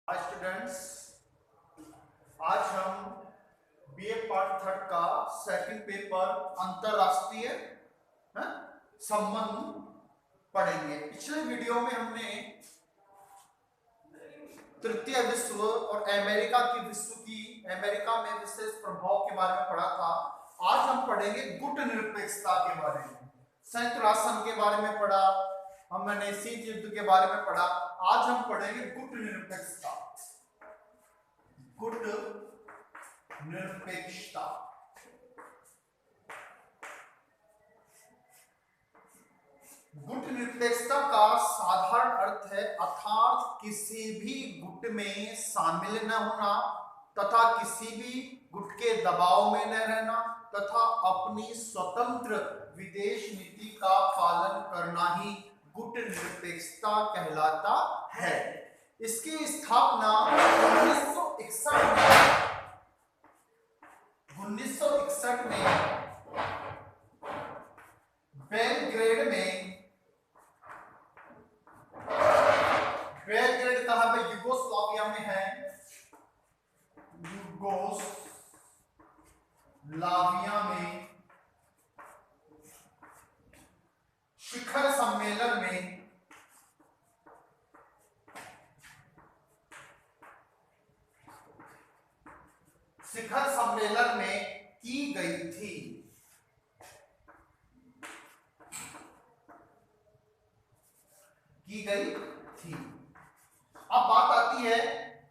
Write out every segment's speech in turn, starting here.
Hi students, आज हम BA part third का सेकंड पेपर अंतरराष्ट्रीय संबंध पढ़ेंगे। पिछले वीडियो में हमने तृतीय विश्व और अमेरिका में विशेष प्रभाव के बारे में पढ़ा था। आज हम पढ़ेंगे गुट निरपेक्षता के बारे में। संयुक्त राष्ट्र संघ के बारे में पढ़ा, हमने शीत युद्ध के बारे में पढ़ा। आज हम पढ़ेंगे गुट निरपेक्षता। गुट निरपेक्षता गुट निरपेक्षता का साधारण अर्थ है अर्थात किसी भी गुट में शामिल न होना तथा किसी भी गुट के दबाव में न रहना तथा अपनी स्वतंत्र विदेश नीति का पालन करना ही गुट निरपेक्षता कहलाता है। इसकी स्थापना 1961 में बेलग्रेड कहाँ पे? यूगोस्लाविया में है। यूगोस्लाविया में शिखर सम्मेलन में की गई थी। अब बात आती है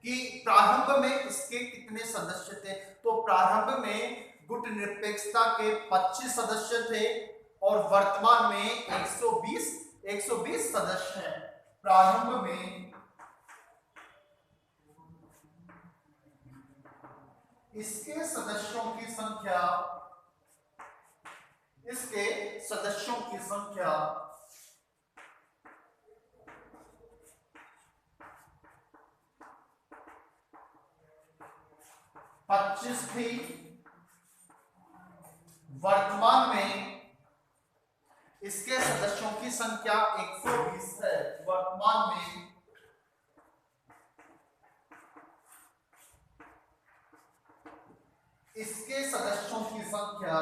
कि प्रारंभ में इसके कितने सदस्य थे। तो प्रारंभ में गुट निरपेक्षता के 25 सदस्य थे और वर्तमान में 120 सदस्य हैं। प्रारंभ में इसके सदस्यों की संख्या 25 थी। वर्तमान में इसके सदस्यों की संख्या 120 है। वर्तमान में इसके सदस्यों की संख्या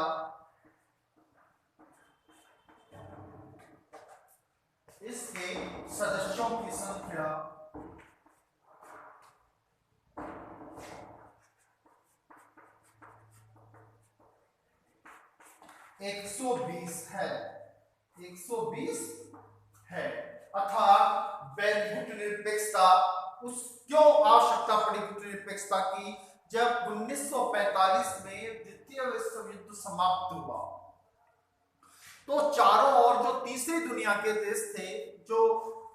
120 है। 120 है। अर्थात गुट निरपेक्षता क्यों आवश्यकता पड़ी गुट निरपेक्षता की? जब 1945 में द्वितीय विश्व युद्ध समाप्त हुआ तो चारों ओर जो तीसरी दुनिया के देश थे, जो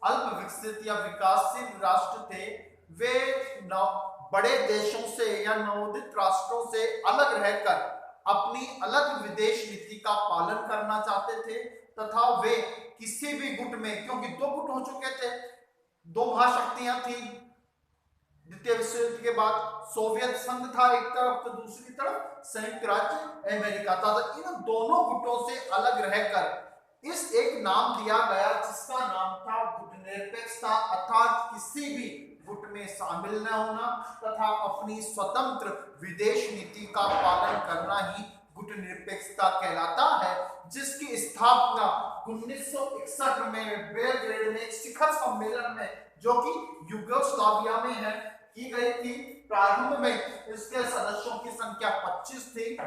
अल्प विकसित या विकासशील राष्ट्र थे, वे बड़े देशों से या नवोदित राष्ट्रों से अलग रहकर अपनी अलग विदेश नीति का पालन करना चाहते थे तथा वे किसी भी गुट में, क्योंकि दो गुट हो चुके थे, दो महाशक्तियां थी द्वितीय विश्व युद्ध के बाद। सोवियत संघ था एक तरफ, तो दूसरी तरफ संयुक्त राज्य अमेरिका था। तो इन दोनों गुटों से अलग रहकर इस एक नाम दिया गया जिसका नाम था गुट निरपेक्षता, अर्थात किसी भी गुट में शामिल न होना तथा अपनी स्वतंत्र विदेश नीति का पालन करना ही गुट निरपेक्षता कहलाता है, जिसकी स्थापना 1961 में बेलग्रेड में शिखर सम्मेलन में, जो कि यूगोस्लाविया में है, की गई थी। प्रारंभ में इसके सदस्यों की संख्या 25 थी।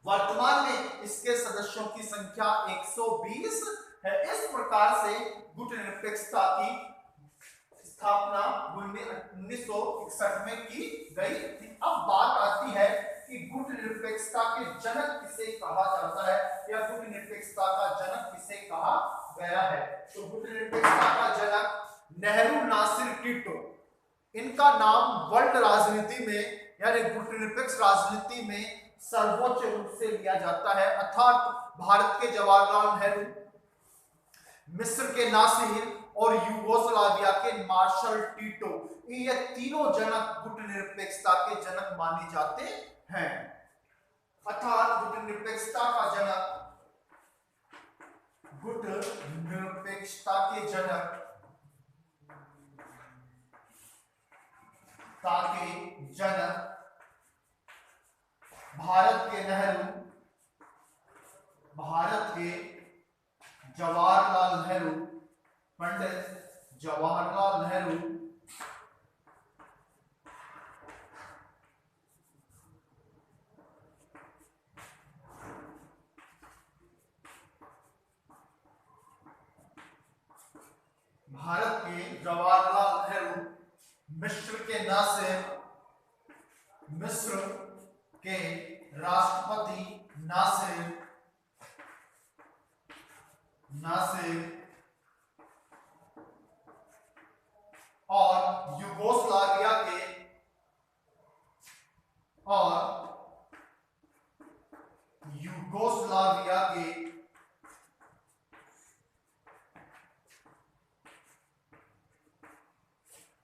वर्तमान में इसके सदस्यों की संख्या 120 है। इस प्रकार से गुट निरपेक्षता की स्थापना 1961 में की गई थी। अब बात आती है कि गुट निरपेक्षता के जनक किसे कहा जाता है या गुट निरपेक्षता का जनक किसे कहा गया है। तो गुट निरपेक्षता का जनक नेहरू नासिर टिटो, इनका नाम वर्ल्ड राजनीति में यानी गुट निरपेक्ष राजनीति में सर्वोच्च रूप से लिया जाता है। अर्थात भारत के जवाहरलाल नेहरू, मिस्र के नासिर और यूगोस्लाविया के मार्शल टिटो, ये तीनों जनक गुट निरपेक्षता के जनक माने जाते हैं। अर्थात गुट निरपेक्षता के जनक के जनक भारत के नेहरू, भारत के जवाहरलाल नेहरू, पंडित जवाहरलाल नेहरू भारत के जवाहरलाल नेहरू, मिस्र के नासिर, मिस्र के राष्ट्रपति नासिर, और यूगोस्लाविया के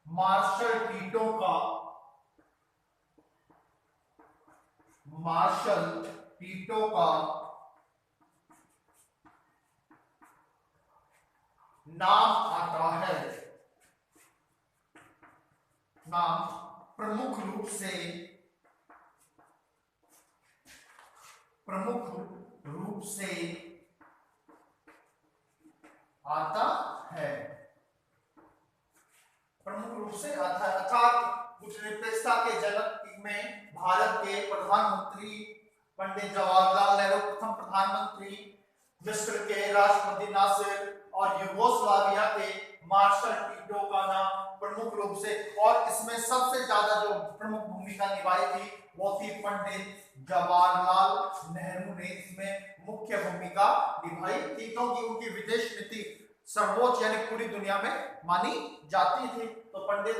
मार्शल टीटो का नाम आता है। नाम प्रमुख रूप से आता है। प्रमुख रूप से आता है अर्थात गुटनिरपेक्षता के जनक में भारत के प्रधानमंत्री पंडित जवाहरलाल नेहरू प्रथम प्रधानमंत्री, मिस्र के राष्ट्रपति नासिर और यूगोस्लाविया के मार्शल टीटो का नाम प्रमुख रूप से, और इसमें सबसे ज्यादा जो प्रमुख भूमिका निभाई थी वो थी पंडित जवाहरलाल नेहरू ने इसमें मुख्य भूमिका निभाई थी, क्योंकि उनकी विदेश नीति सर्वोच्च यानी पूरी दुनिया में मानी जाती थी। तो पंडित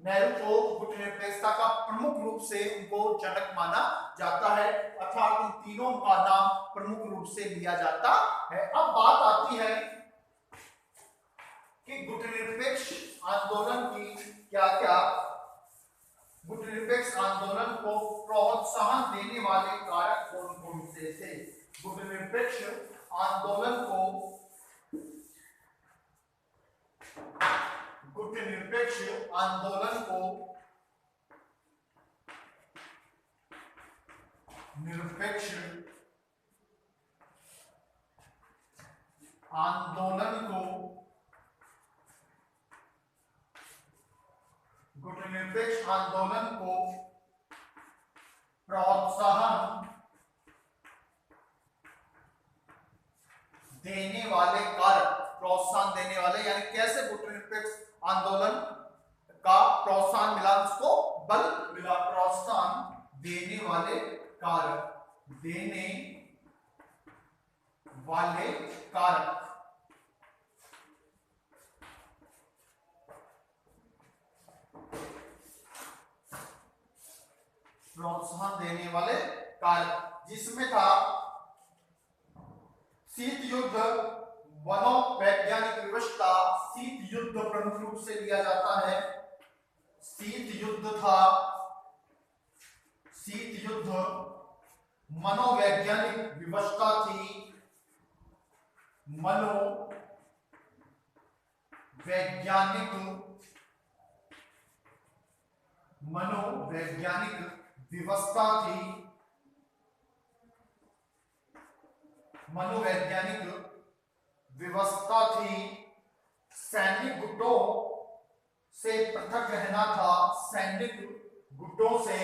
नेहरू को गुटनिरपेक्षता का प्रमुख रूप से उनको जनक माना जाता है, अर्थात इन तीनों का नाम प्रमुख रूप से लिया जाता है। अब बात आती है कि गुटनिरपेक्ष आंदोलन की क्या गुटनिरपेक्ष आंदोलन को प्रोत्साहन देने वाले कारक कौन कौन से थे। गुटनिरपेक्ष आंदोलन को निरपेक्ष आंदोलन को प्रोत्साहन देने वाले कारक, प्रोत्साहन देने वाले यानी कैसे गुटनिरपेक्ष आंदोलन का प्रोत्साहन मिला, उसको बल मिला, प्रोत्साहन देने वाले कारक, प्रोत्साहन देने वाले कारक, जिसमें था शीत युद्ध, मनोवैज्ञानिक विवशता। शीत युद्ध प्रमुख रूप से लिया जाता है। शीत युद्ध मनोवैज्ञानिक विवशता थी, मनोवैज्ञानिक विवशता थी, सैनिक गुटों से पृथक रहना था, सैनिक गुटों से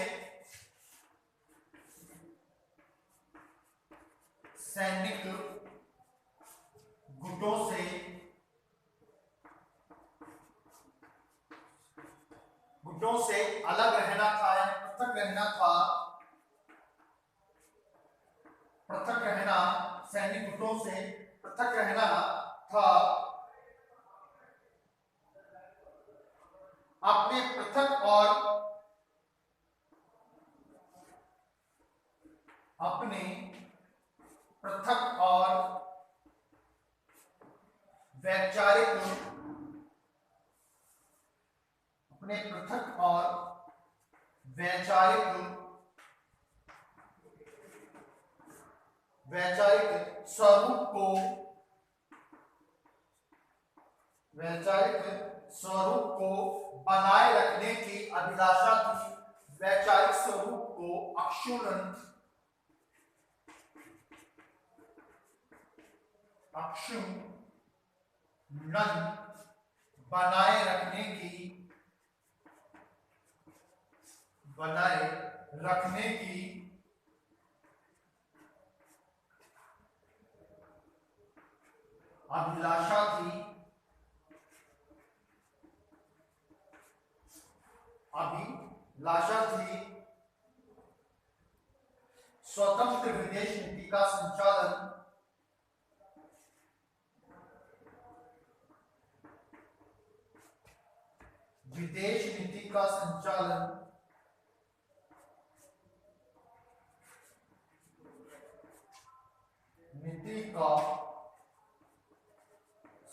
अलग रहना था, पृथक रहना, सैनिक गुटों से पृथक रहना था। अपने पृथक और वैचारिक स्वरूप को वैचारिक स्वरूप को बनाए रखने की अभिलाषा थी। वैचारिक स्वरूप को अक्षुण्ण बनाए रखने की अभिलाषा थी। स्वतंत्र विदेश नीति का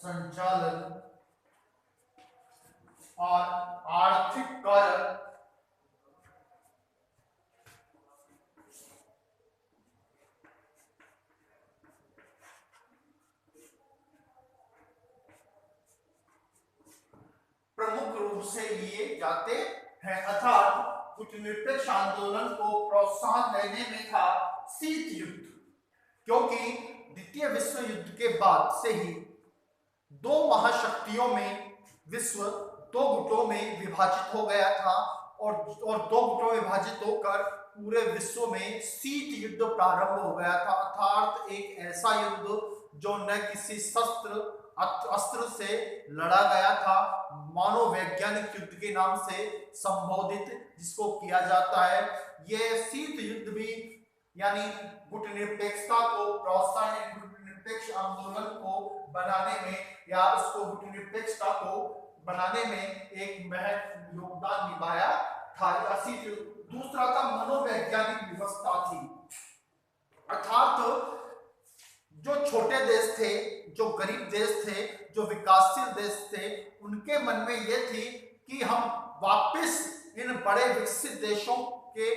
संचालन और आर्थिक कार्य प्रमुख रूप से लिए जाते हैं। अर्थात कूटनीतिक आंदोलन को प्रोत्साहन देने में था शीत युद्ध, क्योंकि द्वितीय विश्व युद्ध के बाद से ही दो महाशक्तियों में विश्व दो गुटों में विभाजित हो गया था और दो गुटों में विभाजित होकर पूरे विश्व में शीत युद्ध प्रारंभ हो गया था। अर्थात एक ऐसा युद्ध जो न किसी अस्त्र से लड़ा गया था, मनोवैज्ञानिक युद्ध के नाम से संबोधित जिसको किया जाता है। यह शीत युद्ध भी यानी गुटनिरपेक्षता को प्रोत्साहन, गुटनिरपेक्ष आंदोलन को बनाने में या उसको गुटनिरपेक्षता को बनाने में एक महत्वपूर्ण योगदान निभाया था। दूसरा था मनोवैज्ञानिक व्यवस्था थी। अर्थात जो छोटे देश थे, जो गरीब देश थे, जो विकासशील देश थे, उनके मन में यह थी कि हम वापस इन बड़े विकसित देशों के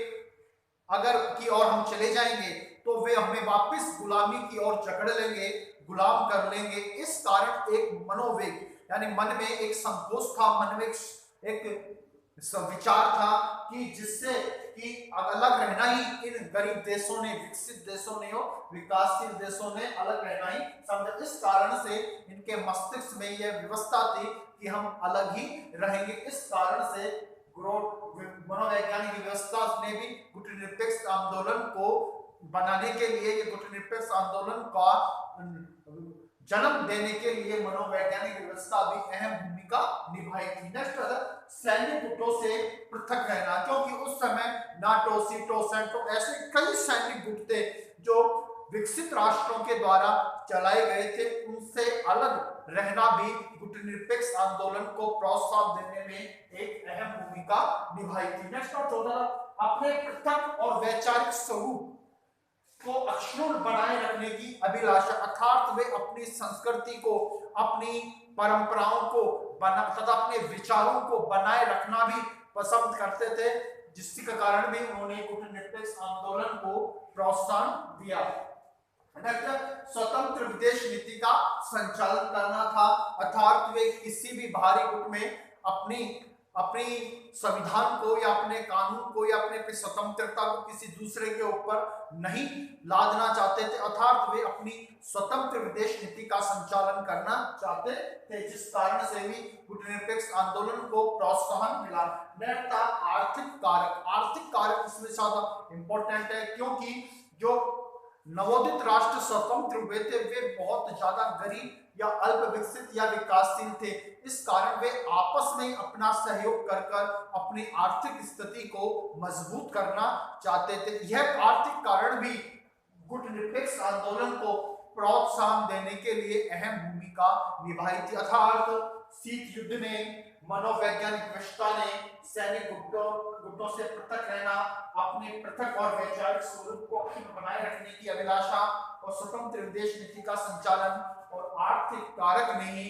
अगर की ओर हम चले जाएंगे तो वे हमें वापस गुलामी की ओर जकड़ लेंगे, गुलाम कर लेंगे। इस कारण एक मनोवेग यानी मन में एक संकोच था, मन में एक विचार था कि जिससे कि अलग रहना ही इन गरीब देशों ने, विकसित देशों ने और विकासशील देशों ने अलग रहना ही समझा। इस कारण से इनके मस्तिष्क में यह व्यवस्था थी कि हम अलग ही रहेंगे। इस कारण से मनोवैज्ञानिक व्यवस्था ने भी गुटनिरपेक्ष आंदोलन को बनाने के लिए, ये गुटनिरपेक्ष आंदोलन का जन्म देने के लिए मनोवैज्ञानिक व्यवस्था भी अहम भूमिका निभाई थी। नेक्स्ट सैन्य गुटों से पृथक रहना, क्योंकि उस समय नाटो, सीटो, सेंटो ऐसे कई सैन्य गुट थे जो विकसित राष्ट्रों के द्वारा चलाए गए थे। उनसे अलग रहना भी गुटनिरपेक्ष आंदोलन को प्रोत्साहन देने में एक अहम भूमिका निभाई थी। नेक्स्ट और चौथा, अपने पृथक और वैचारिक स्वरूप को अक्षुण्ण बनाए रखने की अभिलाषा। अर्थात वे अपनी संस्कृति को, अपनी परंपराओं को तथा अपने विचारों को बनाए रखना भी पसंद करते थे, जिसके कारण भी उन्होंने गुटनिरपेक्ष आंदोलन को प्रोत्साहन दिया। स्वतंत्र विदेश नीति का संचालन करना था। अर्थात वे किसी भी बाहरी गुट में अपनी संविधान को या अपने कानून को या अपने स्वतंत्रता को किसी दूसरे के ऊपर नहीं लादना चाहते थे। अर्थात वे अपनी स्वतंत्र विदेश नीति का संचालन करना चाहते थे, जिस कारण से भी गुटनिरपेक्ष आंदोलन को प्रोत्साहन मिला। नेक्स्ट था आर्थिक कारक। आर्थिक कारक इसमें ज्यादा इंपॉर्टेंट है, क्योंकि जो नवोदित राष्ट्र स्वतंत्र हुए थे वे बहुत ज्यादा गरीब या अल्प विकसित या विकासशील थे। इस कारण वे आपस में अपना सहयोग कर अपनी आर्थिक स्थिति को मजबूत करना चाहते थे। यह आर्थिक कारण भी गुटनिरपेक्ष आंदोलन को प्रोत्साहन देने के लिए अहम भूमिका निभाई थी। अर्थात शीत युद्ध ने, मनोवैज्ञानिक व्यवस्था ने सैन्य गुटों से पृथक रहना, अपने पृथक और वैचारिक स्वरूप को अक्षुण्ण बनाए रखने की अभिलाषा और स्वतंत्र विदेश नीति का संचालन और आर्थिक कारक ने ही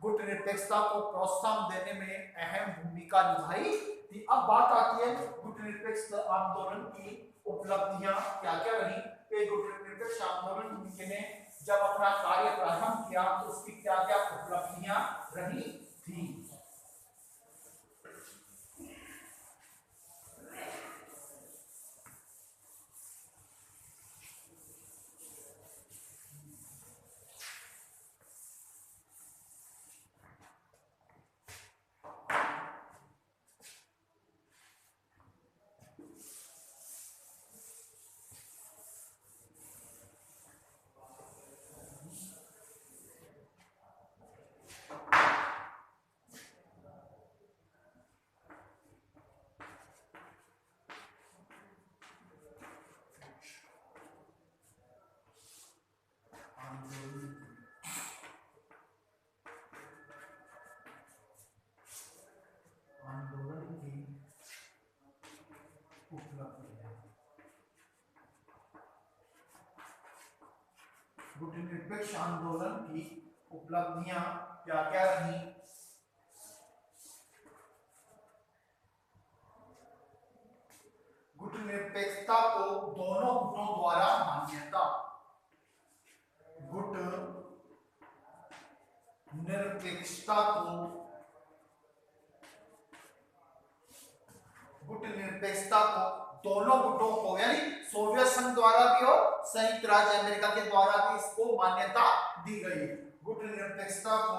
गुटनिरपेक्षता को प्रोत्साहन देने में अहम भूमिका निभाई थी। अब बात आती है गुटनिरपेक्ष आंदोलन की उपलब्धियां क्या क्या रही। गुटनिरपेक्ष आंदोलन ने जब अपना कार्य प्रारंभ किया तो उसकी क्या क्या उपलब्धियां रही थी। आंदोलन की उपलब्धियां, गुटनिरपेक्ष आंदोलन की उपलब्धियां क्या क्या रही। गुटनिरपेक्षता को दोनों गुटों द्वारा मान्यता, गुट निरपेक्षता को दोनों गुटों को यानी सोवियत संघ द्वारा भी और संयुक्त राज्य अमेरिका के द्वारा भी इसको मान्यता दी गई। गुट निरपेक्षता को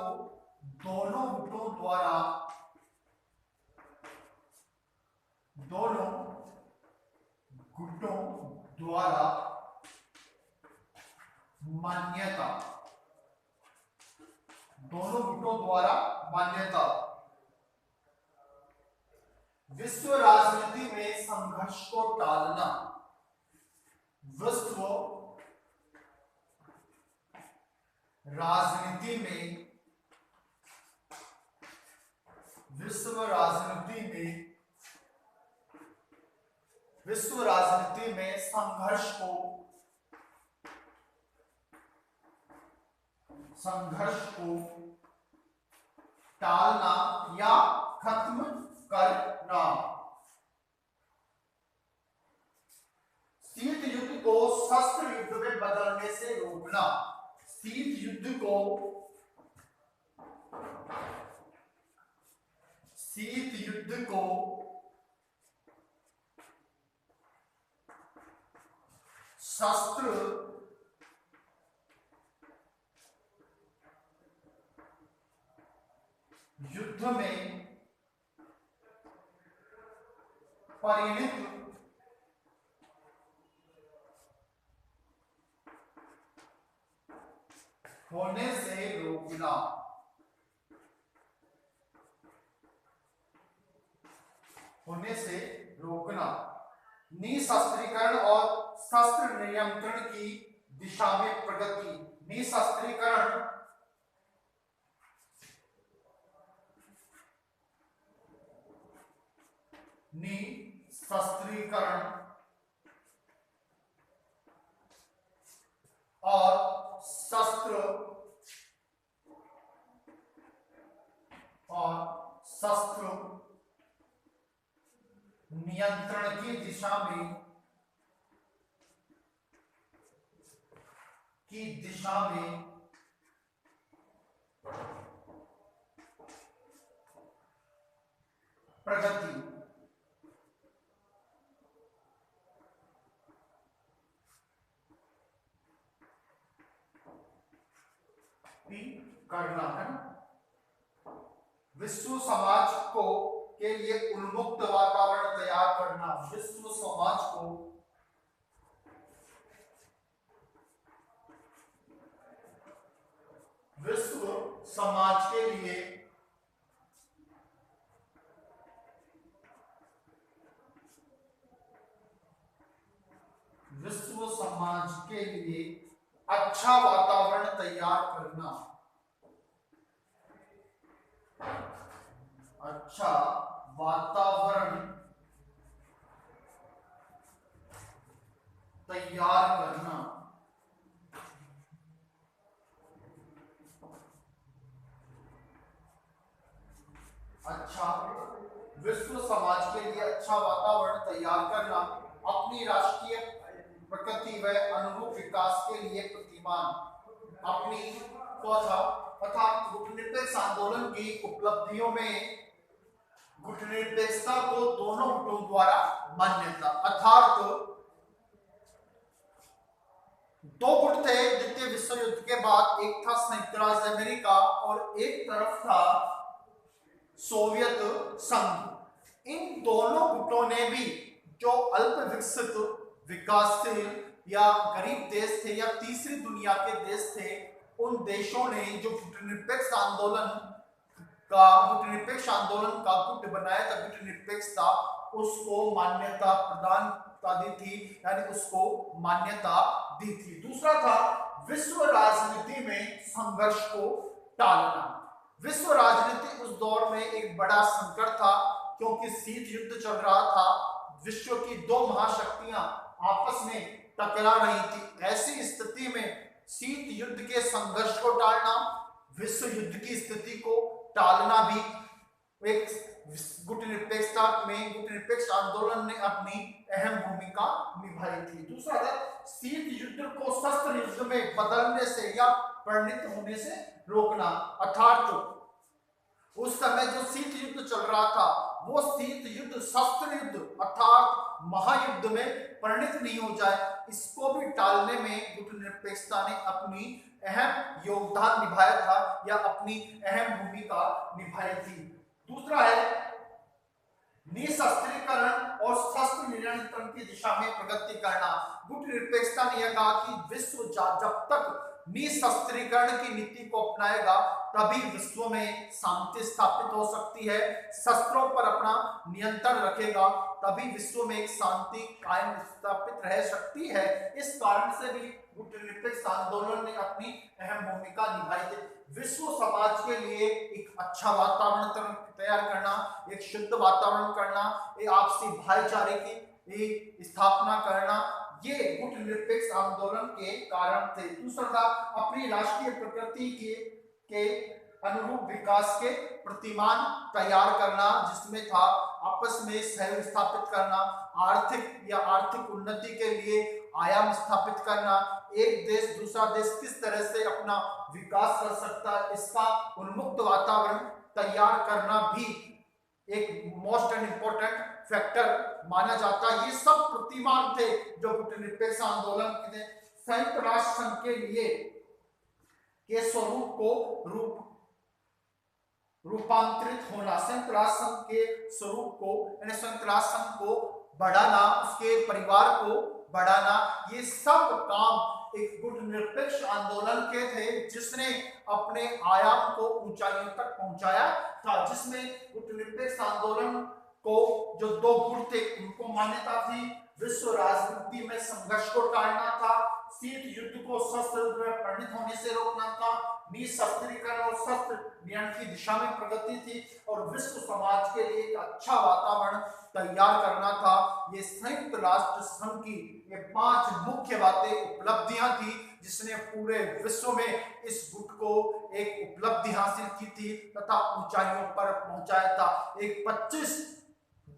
दोनों गुटों द्वारा मान्यता, दोनों गुटों द्वारा मान्यता। विश्व राजनीति में संघर्ष को टालना, विश्व राजनीति में संघर्ष को टालना या खत्म करना, शीत युद्ध को शस्त्र युद्ध में बदलने से रोकना, शीत युद्ध को शस्त्र युद्ध में परिणित होने से रोकना, निशस्त्रीकरण और शस्त्र नियंत्रण की दिशा में प्रगति, निशस्त्रीकरण और शस्त्र नियंत्रण की दिशा में प्रगति, करना है। विश्व समाज को के लिए उन्मुक्त वातावरण तैयार करना, विश्व समाज के लिए अच्छा वातावरण तैयार करना, अच्छा वातावरण तैयार करना, अच्छा विश्व समाज के लिए अच्छा वातावरण तैयार करना, अपनी राष्ट्रीय प्रकृति व अनुरूप विकास के लिए प्रतिमान, अपनी चौथा अर्थात गुटनिरपेक्ष आंदोलन की उपलब्धियों में गुटनिरपेक्षता को दोनों गुटों द्वारा मान्यता, अर्थात दो गुट थे द्वितीय विश्व युद्ध के बाद, एक था संयुक्त राज्य अमेरिका और एक तरफ था सोवियत संघ। इन दोनों गुटों ने भी जो अल्प विकसित, विकासशील या गरीब देश थे या तीसरी दुनिया के देश थे, उन देशों ने जो गुटनिरपेक्ष आंदोलन का गुट बनाया था, गुटनिरपेक्षता, उसको मान्यता प्रदान दी थी, यानी उसको मान्यता दी थी। दूसरा था विश्व राजनीति में संघर्ष को टालना। विश्व राजनीति उस दौर में एक बड़ा संकट था क्योंकि शीत युद्ध चल रहा था, विश्व की दो महाशक्तियां आपस में टकरा रही थी। ऐसी स्थिति में शीत युद्ध के संघर्ष को टालना, विश्व युद्ध की स्थिति को टालना भी एक गुटनिरपेक्ष आंदोलन ने अपनी अहम भूमिका निभाई थी। दूसरा था शीत युद्ध को शस्त्र युद्ध में बदलने से या परिणत होने से रोकना, अर्थात उस समय जो शीत युद्ध चल रहा था वो शीत युद्ध शस्त्र युद्ध अर्थात महायुद्ध में परिणत नहीं हो जाए, इसको भी टालने में गुटनिरपेक्षता ने अपनी अहम योगदान निभाया था या अपनी अहम भूमिका निभाई थी। दूसरा है निशस्त्रीकरण और शस्त्र नियंत्रण की दिशा में प्रगति करना। गुटनिरपेक्षता ने यह कहा कि विश्व जब तक निशस्त्रीकरण की नीति को अपनाएगा तभी विश्व में शांति स्थापित हो सकती है, शस्त्रों पर अपना नियंत्रण रखेगा तभी विश्व में एक शांति कायम स्थापित रह सकती है। इस कारण से भी गुटनिरपेक्ष आंदोलन ने अपनी अहम भूमिका निभाई थी। विश्व समाज के लिए एक अच्छा वातावरण तैयार करना, एक शुद्ध वातावरण करना, एक आपसी भाईचारे की स्थापना करना, ये गुटनिरपेक्ष आंदोलन के कारण थे। दूसरा था अपनी राष्ट्रीय प्रकृति के अनुरूप विकास के प्रतिमान तैयार करना, जिसमें था आपस में सहयोग स्थापित करना, आर्थिक उन्नति के लिए आयाम स्थापित करना, एक देश दूसरा देश किस तरह से अपना विकास कर सकता है इसका उन्मुक्त वातावरण तैयार करना भी एक मोस्ट एंड इम्पोर्टेंट फैक्टर माना जाता है। ये सब प्रतिमान थे जो गुटनिरपेक्ष आंदोलन के संयुक्त राष्ट्र संघ के लिए के स्वरूप को रूपांतरित होना, संयुक्त राष्ट्र संघ के स्वरूप को यानी संयुक्त राष्ट्र संघ को बढ़ाना, उसके परिवार को बढ़ाना, ये सब काम एक गुटनिरपेक्ष आंदोलन के थे जिसने अपने आयाम को ऊंचाइयों तक पहुंचाया था। जिसमें गुटनिरपेक्ष आंदोलन को जो दो गुट थे उनको मान्यता थी, विश्व राजनीति में संघर्ष को टालना था, शीत युद्ध को शस्त्र युद्ध में परिणत होने से रोकना था, निशस्त्रीकरण और शस्त्र नियंत्रण की दिशा में प्रगति थी और विश्व समाज के लिए एक अच्छा वातावरण तैयार करना था। ये संयुक्त राष्ट्र संघ की ये 5 मुख्य बातें उपलब्धियां थी जिसने पूरे विश्व में इस गुट को एक उपलब्धि हासिल की थी तथा ऊंचाइयों पर पहुंचाया था। एक 25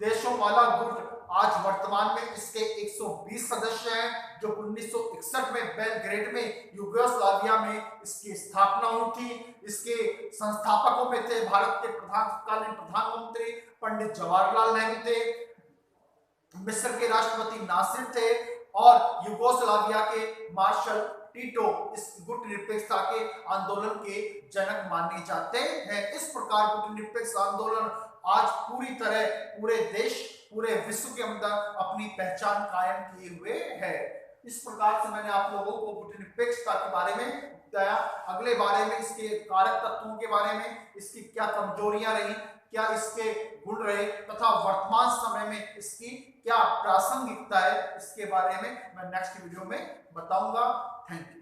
देशों वाला गुट आज वर्तमान में इसके 120 सदस्य हैं, जो 1961 में बेलग्रेड में यूगोस्लाविया में इसकी स्थापना हुई थी। इसके संस्थापकों में थे भारत के तत्कालीन प्रधानमंत्री पंडित जवाहरलाल नेहरू थे, मिस्र के राष्ट्रपति नासिर थे और यूगोस्लाविया के मार्शल टीटो इस गुटनिरपेक्षता के आंदोलन के जनक माने जाते हैं। इस प्रकार गुटनिरपेक्ष आंदोलन आज पूरी तरह पूरे देश, पूरे विश्व के अंदर अपनी पहचान कायम किए हुए है। इस प्रकार से मैंने आप लोगों को गुटनिरपेक्षता के बारे में बताया। अगले बारे में इसके कारक तत्वों के बारे में, इसकी क्या कमजोरियां रही, क्या इसके गुण रहे तथा वर्तमान समय में इसकी क्या प्रासंगिकता है, इसके बारे में मैं नेक्स्ट वीडियो में बताऊंगा। Thank you.